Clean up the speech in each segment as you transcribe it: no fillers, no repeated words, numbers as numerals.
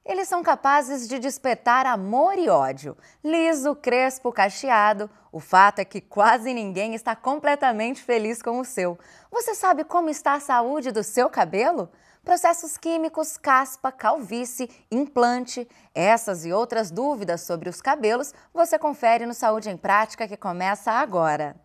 Eles são capazes de despertar amor e ódio. Liso, crespo, cacheado. O fato é que quase ninguém está completamente feliz com o seu. Você sabe como está a saúde do seu cabelo? Processos químicos, caspa, calvície, implante. Essas e outras dúvidas sobre os cabelos você confere no Saúde em Prática, que começa agora.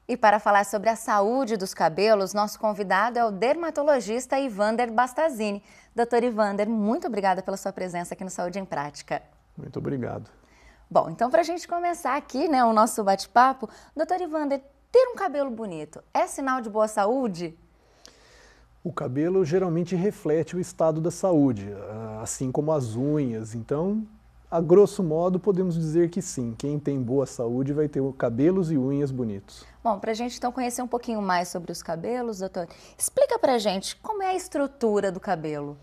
E para falar sobre a saúde dos cabelos, nosso convidado é o dermatologista Ivander Bastazini. Doutor Ivander, muito obrigada pela sua presença aqui no Saúde em Prática. Muito obrigado. Bom, então para a gente começar aqui, o nosso bate-papo, doutor Ivander, ter um cabelo bonito é sinal de boa saúde? O cabelo geralmente reflete o estado da saúde, assim como as unhas. Então, a grosso modo, podemos dizer que sim. Quem tem boa saúde vai ter cabelos e unhas bonitos. Bom, para a gente então conhecer um pouquinho mais sobre os cabelos, doutor, explica para a gente como é a estrutura do cabelo.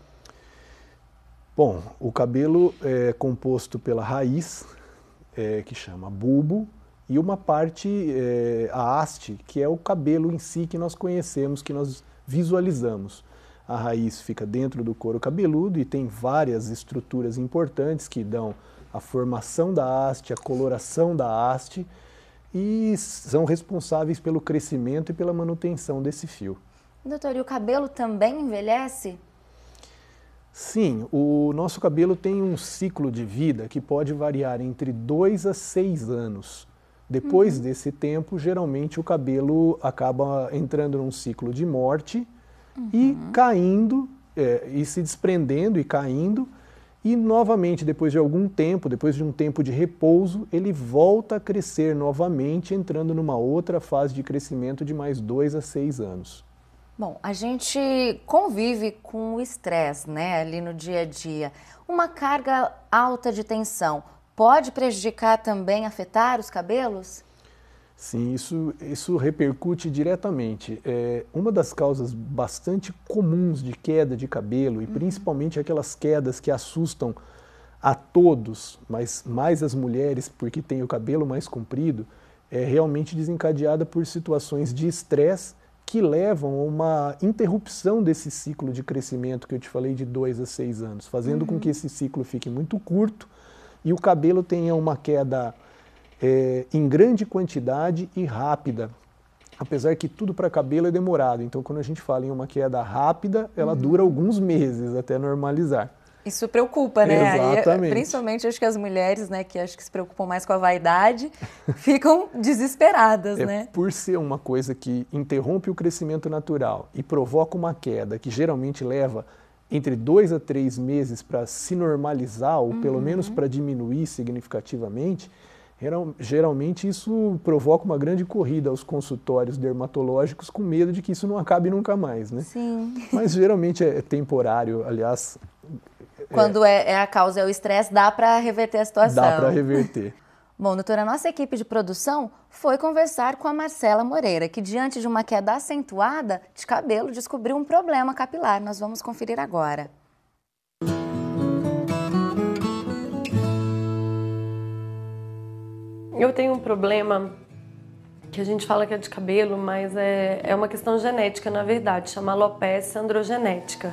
Bom, o cabelo é composto pela raiz, que chama bulbo, e uma parte, a haste, que é o cabelo em si que nós conhecemos, que nós visualizamos. A raiz fica dentro do couro cabeludo e tem várias estruturas importantes que dão a formação da haste, a coloração da haste e são responsáveis pelo crescimento e pela manutenção desse fio. Doutor, e o cabelo também envelhece? Sim, o nosso cabelo tem um ciclo de vida que pode variar entre 2 a 6 anos. Depois desse tempo, geralmente o cabelo acaba entrando num ciclo de morte e caindo, e se desprendendo e caindo, e novamente, depois de algum tempo, depois de um tempo de repouso, ele volta a crescer novamente, entrando numa outra fase de crescimento de mais 2 a 6 anos. Bom, a gente convive com o estresse, ali no dia a dia. Uma carga alta de tensão pode prejudicar também, afetar os cabelos? Sim, isso repercute diretamente. Uma das causas bastante comuns de queda de cabelo, e principalmente aquelas quedas que assustam a todos, mas mais as mulheres porque têm o cabelo mais comprido, é realmente desencadeada por situações de estresse que levam a uma interrupção desse ciclo de crescimento que eu te falei de 2 a 6 anos, fazendo com que esse ciclo fique muito curto e o cabelo tenha uma queda em grande quantidade e rápida, apesar que tudo para cabelo é demorado. Então, quando a gente fala em uma queda rápida, ela dura alguns meses até normalizar. Isso preocupa, né? Exatamente. Aí, principalmente acho que as mulheres, que acho que se preocupam mais com a vaidade, ficam desesperadas, né? Por ser uma coisa que interrompe o crescimento natural e provoca uma queda que geralmente leva entre 2 a 3 meses para se normalizar, ou pelo menos para diminuir significativamente, geralmente isso provoca uma grande corrida aos consultórios dermatológicos com medo de que isso não acabe nunca mais, né? Sim. Mas geralmente é temporário, aliás. Quando a causa é o estresse, dá para reverter a situação. Dá para reverter. Bom, doutora, a nossa equipe de produção foi conversar com a Marcela Moreira, que diante de uma queda acentuada de cabelo, descobriu um problema capilar. Nós vamos conferir agora. Eu tenho um problema que a gente fala que é de cabelo, mas é uma questão genética, na verdade, chama alopecia androgenética.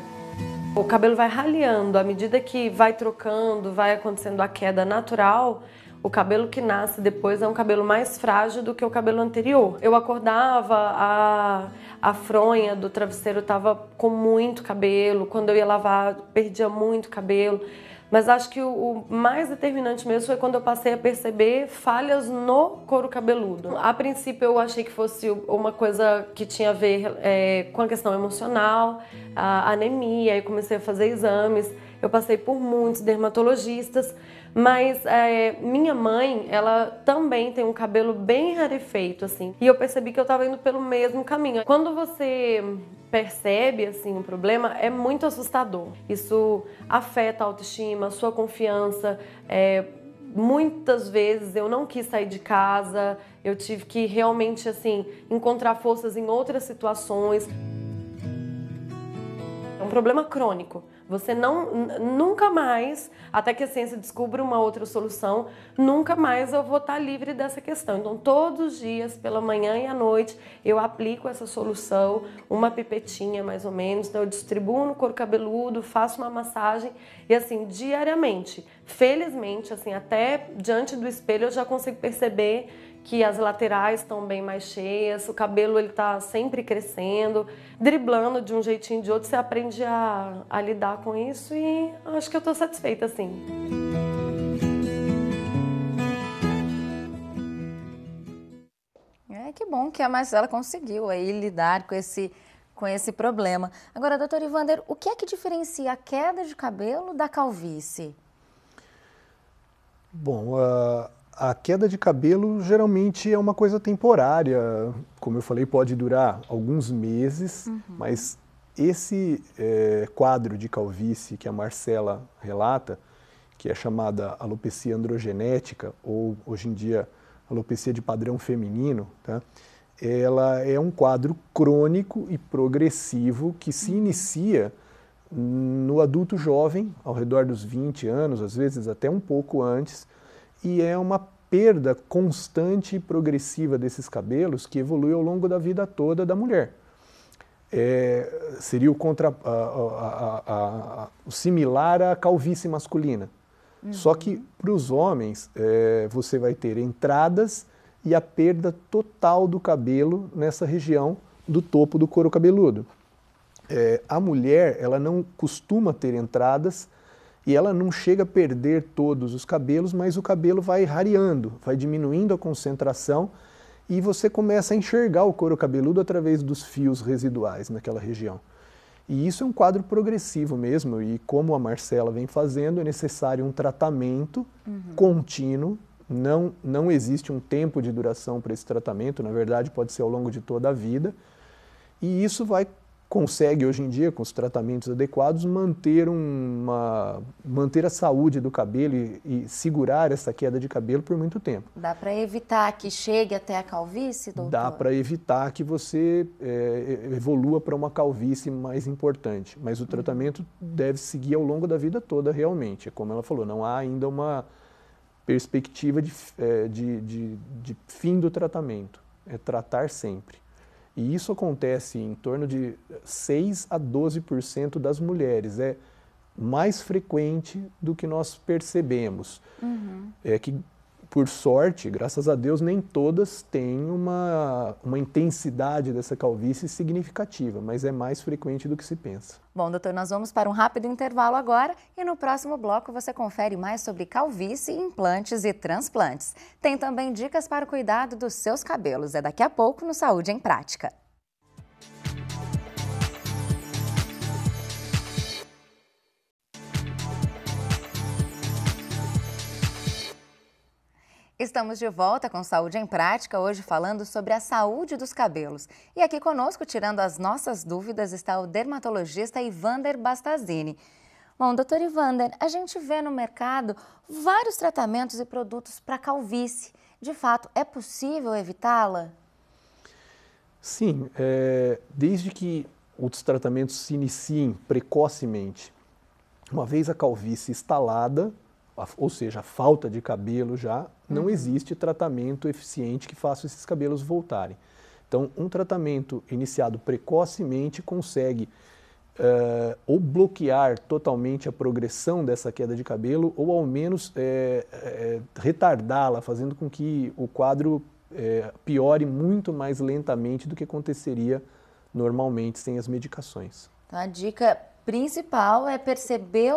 O cabelo vai raleando, à medida que vai trocando, vai acontecendo a queda natural, o cabelo que nasce depois é um cabelo mais frágil do que o cabelo anterior. Eu acordava, a fronha do travesseiro estava com muito cabelo, quando eu ia lavar, perdia muito cabelo. Mas acho que o mais determinante mesmo foi quando eu passei a perceber falhas no couro cabeludo. A princípio eu achei que fosse uma coisa que tinha a ver com a questão emocional, a anemia, aí comecei a fazer exames. Eu passei por muitos dermatologistas, mas minha mãe, ela também tem um cabelo bem rarefeito, assim. E eu percebi que eu estava indo pelo mesmo caminho. Quando você percebe assim um problema, é muito assustador. Isso afeta a autoestima, a sua confiança. Muitas vezes eu não quis sair de casa, eu tive que realmente assim encontrar forças em outras situações. É um problema crônico, Você nunca mais, até que a ciência descubra uma outra solução, nunca mais eu vou estar livre dessa questão. Então, todos os dias, pela manhã e à noite, eu aplico essa solução, uma pipetinha mais ou menos, então eu distribuo no couro cabeludo, faço uma massagem e assim, diariamente. Felizmente, assim, até diante do espelho eu já consigo perceber que as laterais estão bem mais cheias, o cabelo ele está sempre crescendo, driblando de um jeitinho ou de outro, você aprende a lidar com isso e acho que eu estou satisfeita, assim. Que bom que a Marcela conseguiu aí lidar com esse problema. Agora, doutor Ivander, o que é que diferencia a queda de cabelo da calvície? Bom, a queda de cabelo geralmente é uma coisa temporária, como eu falei, pode durar alguns meses, mas esse quadro de calvície que a Marcela relata, que é chamada alopecia androgenética, ou hoje em dia alopecia de padrão feminino, tá? Ela é um quadro crônico e progressivo que se inicia no adulto jovem, ao redor dos 20 anos, às vezes até um pouco antes, e é uma perda constante e progressiva desses cabelos que evolui ao longo da vida toda da mulher. Seria o similar à calvície masculina. Só que para os homens você vai ter entradas e a perda total do cabelo nessa região do topo do couro cabeludo. A mulher, ela não costuma ter entradas e ela não chega a perder todos os cabelos, mas o cabelo vai rareando, vai diminuindo a concentração e você começa a enxergar o couro cabeludo através dos fios residuais naquela região. E isso é um quadro progressivo mesmo, e como a Marcela vem fazendo, é necessário um tratamento contínuo, não existe um tempo de duração para esse tratamento, na verdade pode ser ao longo de toda a vida, e isso consegue hoje em dia, com os tratamentos adequados, manter a saúde do cabelo e segurar essa queda de cabelo por muito tempo. Dá para evitar que chegue até a calvície, doutor? Dá para evitar que você evolua para uma calvície mais importante, mas o tratamento deve seguir ao longo da vida toda realmente. Como ela falou, não há ainda uma perspectiva de fim do tratamento, é tratar sempre. E isso acontece em torno de 6 a 12% das mulheres. É mais frequente do que nós percebemos. É que, por sorte, graças a Deus, nem todas têm uma intensidade dessa calvície significativa, mas é mais frequente do que se pensa. Bom, doutor, nós vamos para um rápido intervalo agora e no próximo bloco você confere mais sobre calvície, implantes e transplantes. Tem também dicas para o cuidado dos seus cabelos. É daqui a pouco no Saúde em Prática. Estamos de volta com Saúde em Prática, hoje falando sobre a saúde dos cabelos. E aqui conosco, tirando as nossas dúvidas, está o dermatologista Ivander Bastazini. Bom, doutor Ivander, a gente vê no mercado vários tratamentos e produtos para calvície. De fato, é possível evitá-la? Sim, desde que os tratamentos se iniciem precocemente, uma vez a calvície instalada, ou seja, a falta de cabelo já, não existe tratamento eficiente que faça esses cabelos voltarem. Então, um tratamento iniciado precocemente consegue ou bloquear totalmente a progressão dessa queda de cabelo ou ao menos retardá-la, fazendo com que o quadro piore muito mais lentamente do que aconteceria normalmente sem as medicações. Então, a dica principal é perceber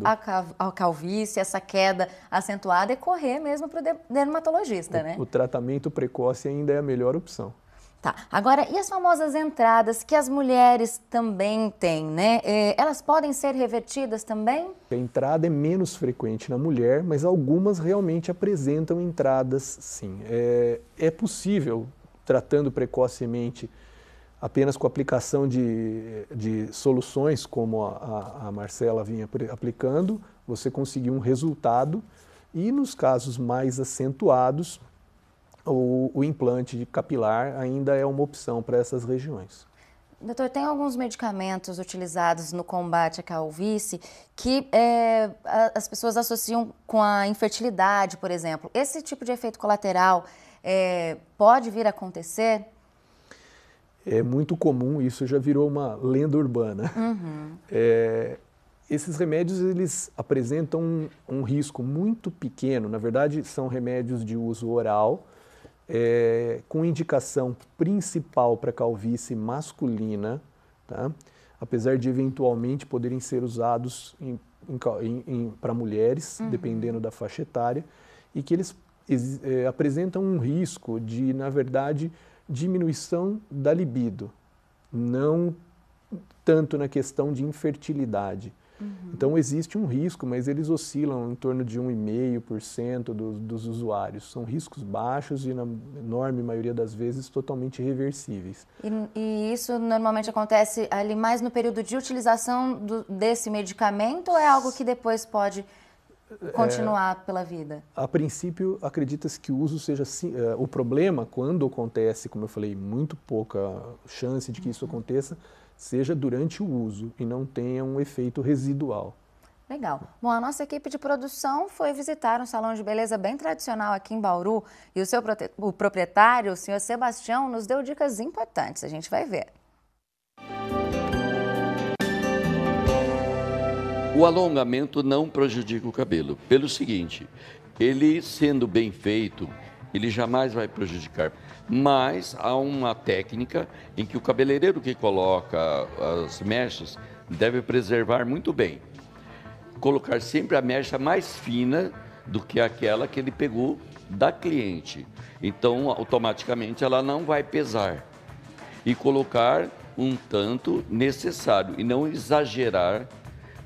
a calvície, essa queda acentuada e correr mesmo para o dermatologista, né? O tratamento precoce ainda é a melhor opção. Tá, agora, e as famosas entradas que as mulheres também têm, né? Elas podem ser revertidas também? A entrada é menos frequente na mulher, mas algumas realmente apresentam entradas, sim. É possível, tratando precocemente, apenas com a aplicação de soluções, como a Marcela vinha aplicando, você conseguir um resultado e nos casos mais acentuados, o implante capilar ainda é uma opção para essas regiões. Doutor, tem alguns medicamentos utilizados no combate à calvície que as pessoas associam com a infertilidade, por exemplo. Esse tipo de efeito colateral pode vir a acontecer? É muito comum, isso já virou uma lenda urbana. Uhum. Esses remédios, eles apresentam um risco muito pequeno. Na verdade, são remédios de uso oral, com indicação principal para calvície masculina, tá? Apesar de eventualmente poderem ser usados para mulheres, dependendo da faixa etária, e que eles apresentam um risco de, na verdade, diminuição da libido, não tanto na questão de infertilidade. Então existe um risco, mas eles oscilam em torno de 1,5% dos usuários. São riscos baixos e, na enorme maioria das vezes, totalmente reversíveis. E isso normalmente acontece ali mais no período de utilização desse medicamento ou é algo que depois pode continuar pela vida? A princípio, acredita-se que o uso seja o problema, quando acontece, como eu falei, muito pouca chance de que isso aconteça, seja durante o uso e não tenha um efeito residual. Legal. Bom, a nossa equipe de produção foi visitar um salão de beleza bem tradicional aqui em Bauru e o proprietário, o senhor Sebastião, nos deu dicas importantes. A gente vai ver. O alongamento não prejudica o cabelo, pelo seguinte, ele sendo bem feito, ele jamais vai prejudicar. Mas há uma técnica em que o cabeleireiro que coloca as mechas deve preservar muito bem. Colocar sempre a mecha mais fina do que aquela que ele pegou da cliente. Então, automaticamente, ela não vai pesar. E colocar um tanto necessário e não exagerar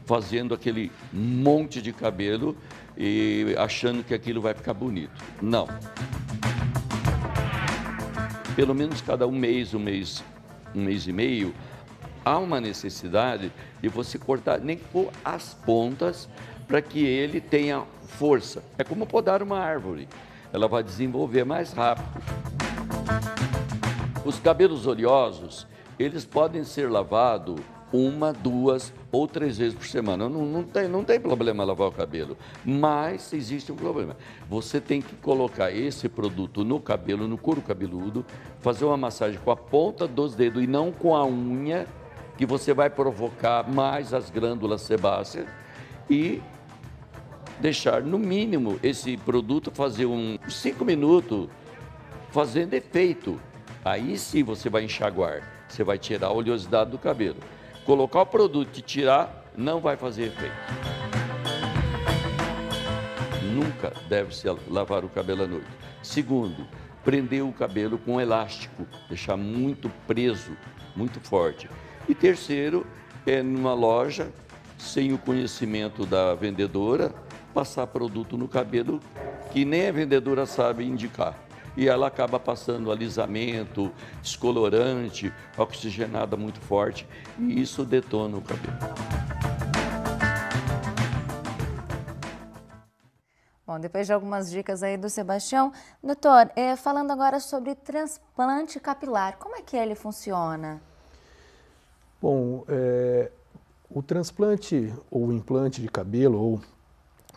fazendo aquele monte de cabelo e achando que aquilo vai ficar bonito. Não. Pelo menos cada um mês e meio, há uma necessidade de você cortar nem por as pontas para que ele tenha força. É como podar uma árvore, ela vai desenvolver mais rápido. Os cabelos oleosos, eles podem ser lavados 1, 2 ou 3 vezes por semana. Não tem problema lavar o cabelo, mas existe um problema. Você tem que colocar esse produto no cabelo, no couro cabeludo, fazer uma massagem com a ponta dos dedos e não com a unha, que você vai provocar mais as glândulas sebáceas e deixar no mínimo esse produto fazer uns 5 minutos fazendo efeito. Aí sim você vai enxaguar, você vai tirar a oleosidade do cabelo. Colocar o produto e tirar, não vai fazer efeito. Nunca deve-se lavar o cabelo à noite. Segundo, prender o cabelo com elástico, deixar muito preso, muito forte. E terceiro, numa loja, sem o conhecimento da vendedora, passar produto no cabelo que nem a vendedora sabe indicar. E ela acaba passando alisamento, descolorante, oxigenada muito forte, e isso detona o cabelo. Bom, depois de algumas dicas aí do Sebastião, doutor, falando agora sobre transplante capilar, como é que ele funciona? Bom, o transplante ou o implante de cabelo, ou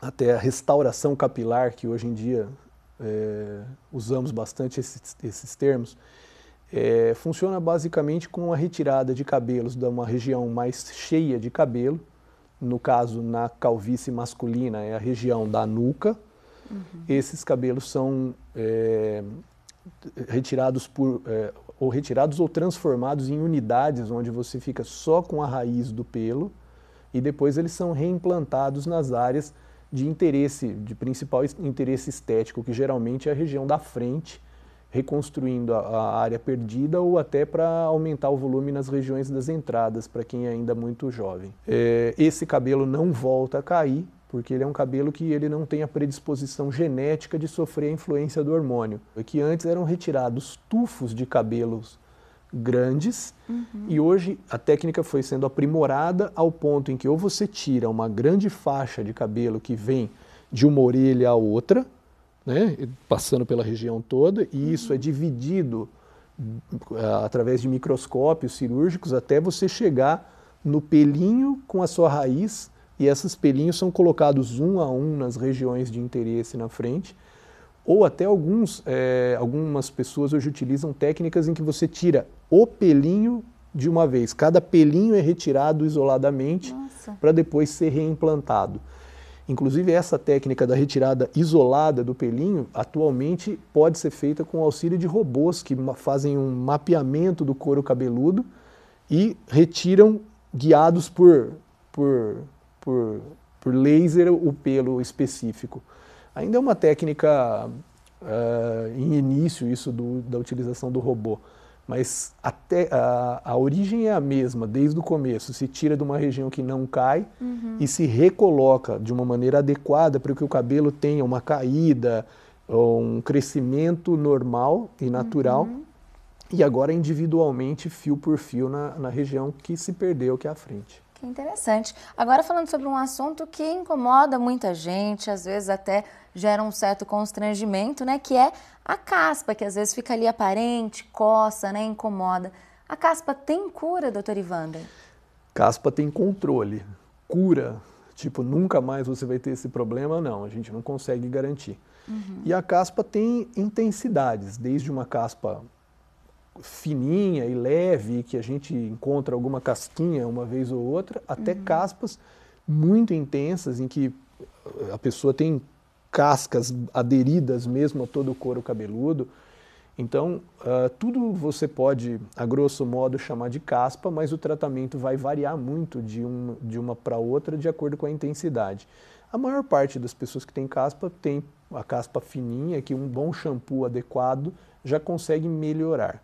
até a restauração capilar, que hoje em dia usamos bastante esses termos, funciona basicamente com a retirada de cabelos de uma região mais cheia de cabelo. No caso, na calvície masculina, é a região da nuca. Esses cabelos são retirados ou transformados em unidades onde você fica só com a raiz do pelo e depois eles são reimplantados nas áreas de principal interesse estético, que geralmente é a região da frente, reconstruindo a área perdida ou até para aumentar o volume nas regiões das entradas, para quem é ainda muito jovem. Esse cabelo não volta a cair, porque ele é um cabelo que ele não tem a predisposição genética de sofrer a influência do hormônio. Que antes eram retirados tufos de cabelos grandes e hoje a técnica foi sendo aprimorada ao ponto em que ou você tira uma grande faixa de cabelo que vem de uma orelha a outra, né, passando pela região toda, e isso é dividido através de microscópios cirúrgicos, até você chegar no pelinho com a sua raiz, e esses pelinhos são colocados um a um nas regiões de interesse na frente, ou até algumas pessoas hoje utilizam técnicas em que você tira o pelinho de uma vez. Cada pelinho é retirado isoladamente para depois ser reimplantado. Inclusive, essa técnica da retirada isolada do pelinho, atualmente pode ser feita com o auxílio de robôs que fazem um mapeamento do couro cabeludo e retiram, guiados por laser, o pelo específico. Ainda é uma técnica em início, isso da utilização do robô, mas até a origem é a mesma, desde o começo. Se tira de uma região que não cai e se recoloca de uma maneira adequada para que o cabelo tenha uma caída, um crescimento normal e natural, e agora individualmente, fio por fio, na região que se perdeu, que é a frente. Que interessante. Agora falando sobre um assunto que incomoda muita gente, às vezes até gera um certo constrangimento, né? Que é a caspa, que às vezes fica ali aparente, coça, né? Incomoda. A caspa tem cura, doutor Ivander? Caspa tem controle. Cura, tipo, nunca mais você vai ter esse problema, não. A gente não consegue garantir. E a caspa tem intensidades, desde uma caspa fininha e leve, que a gente encontra alguma casquinha uma vez ou outra, até caspas muito intensas, em que a pessoa tem cascas aderidas mesmo a todo o couro cabeludo. Então, tudo você pode, a grosso modo, chamar de caspa, mas o tratamento vai variar muito de uma para outra de acordo com a intensidade. A maior parte das pessoas que tem a caspa fininha, que um bom shampoo adequado já consegue melhorar,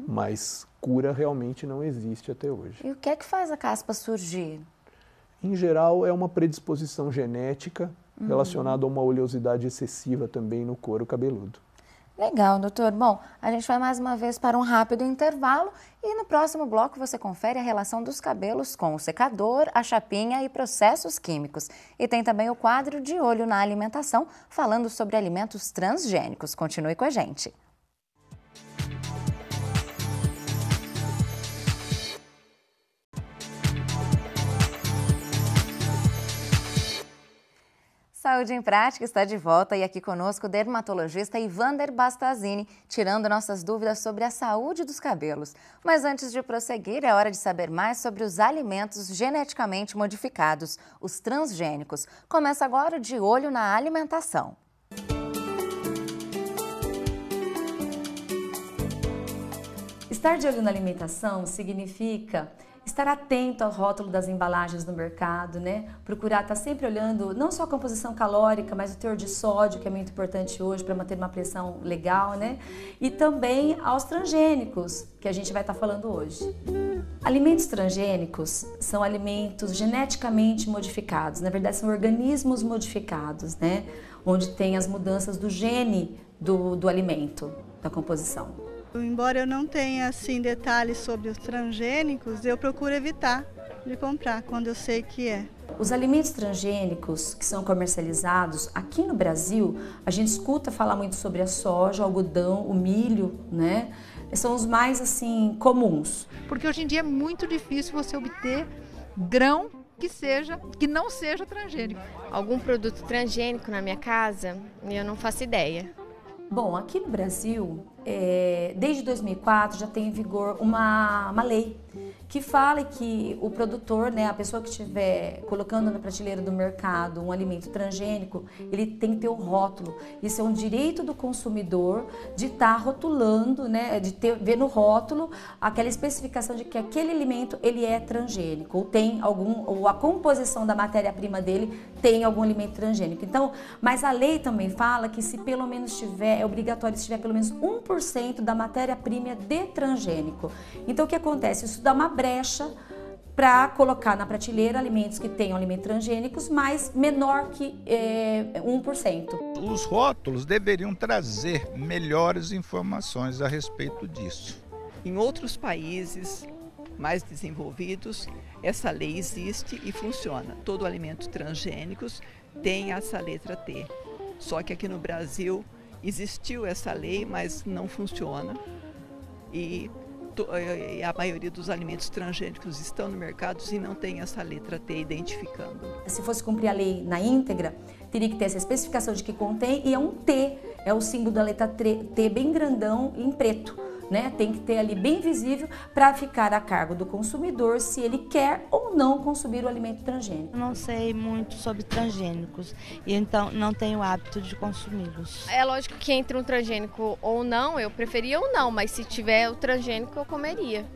mas cura realmente não existe até hoje. E o que é que faz a caspa surgir? Em geral, é uma predisposição genética relacionada a uma oleosidade excessiva também no couro cabeludo. Legal, doutor. Bom, a gente vai mais uma vez para um rápido intervalo e no próximo bloco você confere a relação dos cabelos com o secador, a chapinha e processos químicos. E tem também o quadro De Olho na Alimentação, falando sobre alimentos transgênicos. Continue com a gente. Saúde em Prática está de volta e aqui conosco o dermatologista Ivander Bastazini, tirando nossas dúvidas sobre a saúde dos cabelos. Mas antes de prosseguir, é hora de saber mais sobre os alimentos geneticamente modificados, os transgênicos. Começa agora o De Olho na Alimentação. Estar de olho na alimentação significa estar atento ao rótulo das embalagens no mercado, né? Procurar estar sempre olhando não só a composição calórica, mas o teor de sódio, que é muito importante hoje para manter uma pressão legal, né? E também aos transgênicos, que a gente vai estar falando hoje. Alimentos transgênicos são alimentos geneticamente modificados, na verdade são organismos modificados, né? Onde tem as mudanças do gene do alimento, da composição. Embora eu não tenha assim detalhes sobre os transgênicos, eu procuro evitar de comprar quando eu sei que é. Os alimentos transgênicos que são comercializados aqui no Brasil, a gente escuta falar muito sobre a soja, o algodão, o milho, né? São os mais assim comuns. Porque hoje em dia é muito difícil você obter grão que não seja transgênico. Algum produto transgênico na minha casa, eu não faço ideia. Bom, aqui no Brasil, desde 2004 já tem em vigor uma lei que fala que o produtor, né, a pessoa que estiver colocando na prateleira do mercado um alimento transgênico, ele tem que ter o rótulo. Isso é um direito do consumidor de estar rotulando, né, de ver no rótulo aquela especificação de que aquele alimento ele é transgênico ou tem ou a composição da matéria-prima dele tem algum alimento transgênico. Então, mas a lei também fala que se pelo menos é obrigatório se tiver pelo menos 1% da matéria-prima de transgênico. Então, o que acontece? Isso dá uma brecha para colocar na prateleira alimentos que tenham alimentos transgênicos, mas menor que 1%. Os rótulos deveriam trazer melhores informações a respeito disso. Em outros países mais desenvolvidos, essa lei existe e funciona. Todo alimento transgênicos tem essa letra T. Só que aqui no Brasil existiu essa lei, mas não funciona. e a maioria dos alimentos transgênicos estão no mercado e não tem essa letra T identificando. Se fosse cumprir a lei na íntegra, teria que ter essa especificação de que contém, e é um T, é o símbolo da letra T bem grandão em preto, né? Tem que ter ali bem visível para ficar a cargo do consumidor se ele quer ou não consumir o alimento transgênico. Eu não sei muito sobre transgênicos e então não tenho hábito de consumi-los. É lógico que entre um transgênico ou não, eu preferia ou não, mas se tiver o transgênico eu comeria.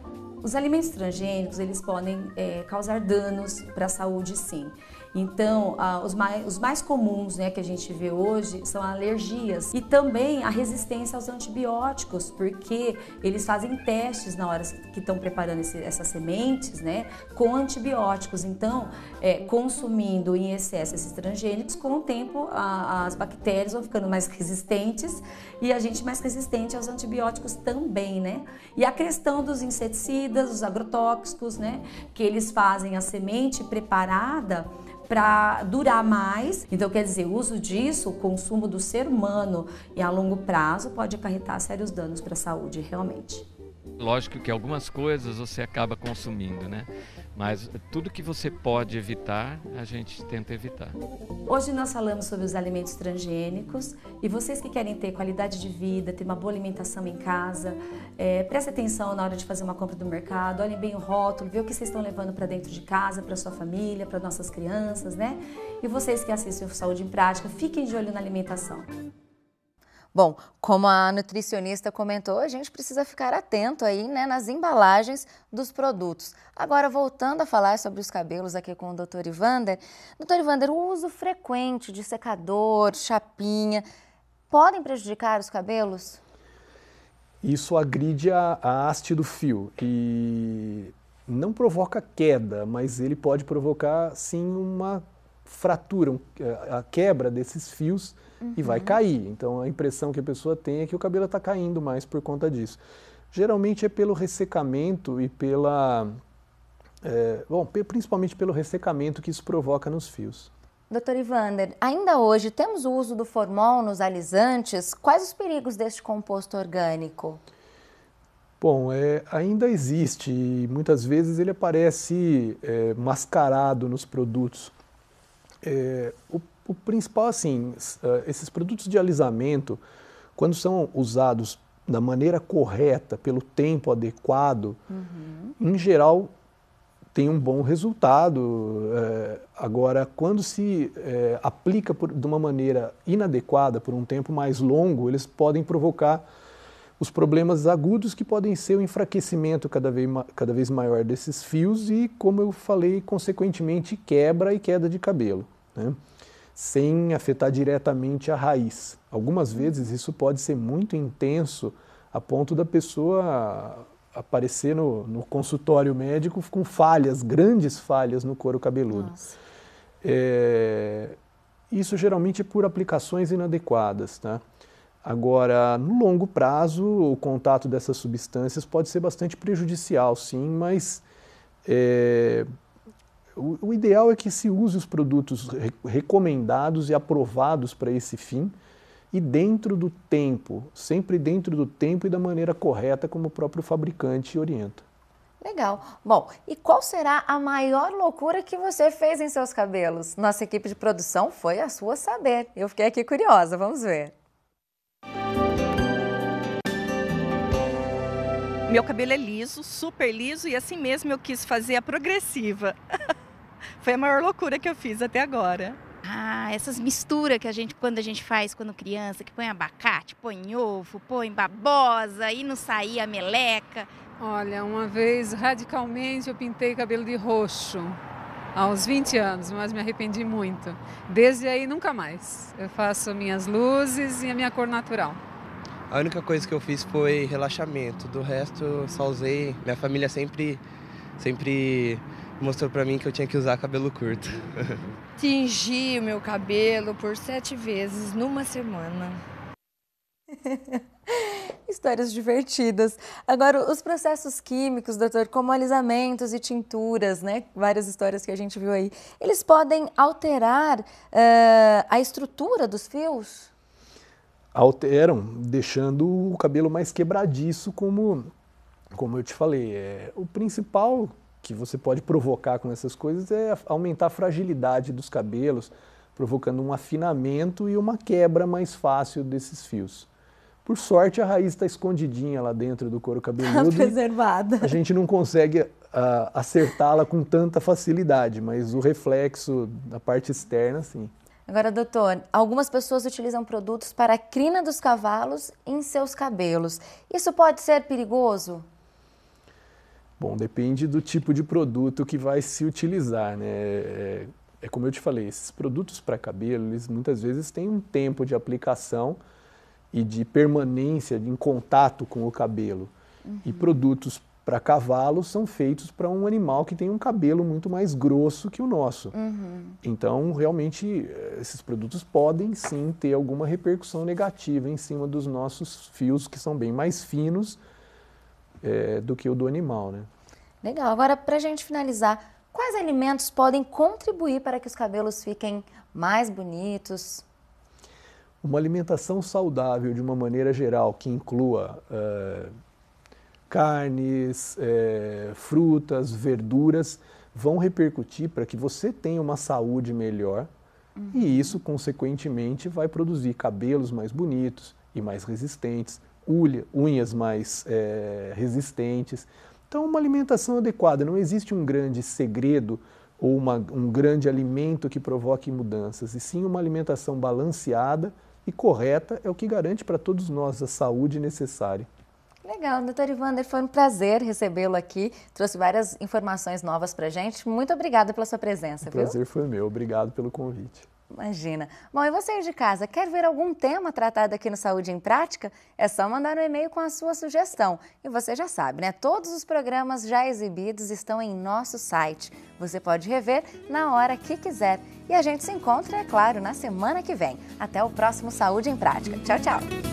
Os alimentos transgênicos, eles podem causar danos para a saúde, sim. Então, os mais comuns, né, que a gente vê hoje são alergias e também a resistência aos antibióticos, porque eles fazem testes na hora que estão preparando essas sementes, né, com antibióticos. Então, consumindo em excesso esses transgênicos, com o tempo as bactérias vão ficando mais resistentes e a gente mais resistente aos antibióticos também, né? E a questão dos inseticidas, os agrotóxicos, né, que eles fazem a semente preparada para durar mais. Então, quer dizer, o uso disso, o consumo do ser humano e a longo prazo pode acarretar sérios danos para a saúde, realmente. Lógico que algumas coisas você acaba consumindo, né? Mas tudo que você pode evitar, a gente tenta evitar. Hoje nós falamos sobre os alimentos transgênicos e vocês que querem ter qualidade de vida, ter uma boa alimentação em casa, preste atenção na hora de fazer uma compra do mercado, olhem bem o rótulo, vê o que vocês estão levando para dentro de casa, para sua família, para nossas crianças, né? E vocês que assistem o Saúde em Prática, fiquem de olho na alimentação. Bom, como a nutricionista comentou, a gente precisa ficar atento aí, né, nas embalagens dos produtos. Agora, voltando a falar sobre os cabelos aqui com o Dr. Ivander. Dr. Ivander, o uso frequente de secador, chapinha, podem prejudicar os cabelos? Isso agride a haste do fio e não provoca queda, mas ele pode provocar, sim, uma fratura, a quebra desses fios. E vai cair. Então, a impressão que a pessoa tem é que o cabelo está caindo mais por conta disso. Geralmente é pelo ressecamento e principalmente pelo ressecamento que isso provoca nos fios. Dr. Ivander, ainda hoje temos o uso do formol nos alisantes. Quais os perigos deste composto orgânico? Bom, ainda existe e muitas vezes ele aparece mascarado nos produtos. O principal, assim, esses produtos de alisamento, quando são usados da maneira correta, pelo tempo adequado, em geral tem um bom resultado. Agora, quando se aplica de uma maneira inadequada por um tempo mais longo, eles podem provocar os problemas agudos que podem ser o enfraquecimento cada vez maior desses fios e, como eu falei, consequentemente quebra e queda de cabelo, né? Sem afetar diretamente a raiz. Algumas vezes isso pode ser muito intenso a ponto da pessoa aparecer no consultório médico com falhas, grandes falhas no couro cabeludo. Isso geralmente é por aplicações inadequadas, tá? Agora, no longo prazo, o contato dessas substâncias pode ser bastante prejudicial, sim, mas o ideal é que se use os produtos recomendados e aprovados para esse fim e dentro do tempo, sempre dentro do tempo e da maneira correta como o próprio fabricante orienta. Legal. Bom, e qual será a maior loucura que você fez em seus cabelos? Nossa equipe de produção foi a sua saber. Eu fiquei aqui curiosa, vamos ver. Meu cabelo é liso, super liso, e assim mesmo eu quis fazer a progressiva. Foi a maior loucura que eu fiz até agora. Essas misturas que quando a gente faz quando criança, que põe abacate, põe ovo, põe babosa e não saía a meleca. Olha, uma vez, radicalmente, eu pintei cabelo de roxo, aos 20 anos, mas me arrependi muito. Desde aí, nunca mais. Eu faço minhas luzes e a minha cor natural. A única coisa que eu fiz foi relaxamento, do resto só usei. Minha família sempre mostrou pra mim que eu tinha que usar cabelo curto. Tingi o meu cabelo por 7 vezes numa semana. Histórias divertidas. Agora, os processos químicos, doutor, como alisamentos e tinturas, né? Várias histórias que a gente viu aí, eles podem alterar a estrutura dos fios? Alteram, deixando o cabelo mais quebradiço, como Como eu te falei, o principal que você pode provocar com essas coisas é aumentar a fragilidade dos cabelos, provocando um afinamento e uma quebra mais fácil desses fios. Por sorte, a raiz está escondidinha lá dentro do couro cabeludo. Preservada. A gente não consegue acertá-la com tanta facilidade, mas o reflexo da parte externa, sim. Agora, doutor, algumas pessoas utilizam produtos para a crina dos cavalos em seus cabelos. Isso pode ser perigoso? Bom, depende do tipo de produto que vai se utilizar, né? É como eu te falei, esses produtos para cabelo, eles muitas vezes têm um tempo de aplicação e de permanência em contato com o cabelo. E produtos para cavalos são feitos para um animal que tem um cabelo muito mais grosso que o nosso. Então, realmente, esses produtos podem sim ter alguma repercussão negativa em cima dos nossos fios, que são bem mais finos do que o do animal, né? Legal. Agora, para a gente finalizar, quais alimentos podem contribuir para que os cabelos fiquem mais bonitos? Uma alimentação saudável, de uma maneira geral, que inclua carnes, frutas, verduras, vão repercutir para que você tenha uma saúde melhor e isso, consequentemente, vai produzir cabelos mais bonitos e mais resistentes, unhas mais resistentes. Então, uma alimentação adequada. Não existe um grande segredo ou um grande alimento que provoque mudanças, e sim uma alimentação balanceada e correta é o que garante para todos nós a saúde necessária. Legal, doutor Ivander, foi um prazer recebê-lo aqui, trouxe várias informações novas para a gente. Muito obrigada pela sua presença. O prazer foi meu, obrigado pelo convite. Imagina. Bom, e você aí de casa, quer ver algum tema tratado aqui no Saúde em Prática? É só mandar um e-mail com a sua sugestão. E você já sabe, né? Todos os programas já exibidos estão em nosso site. Você pode rever na hora que quiser. E a gente se encontra, é claro, na semana que vem. Até o próximo Saúde em Prática. Tchau, tchau!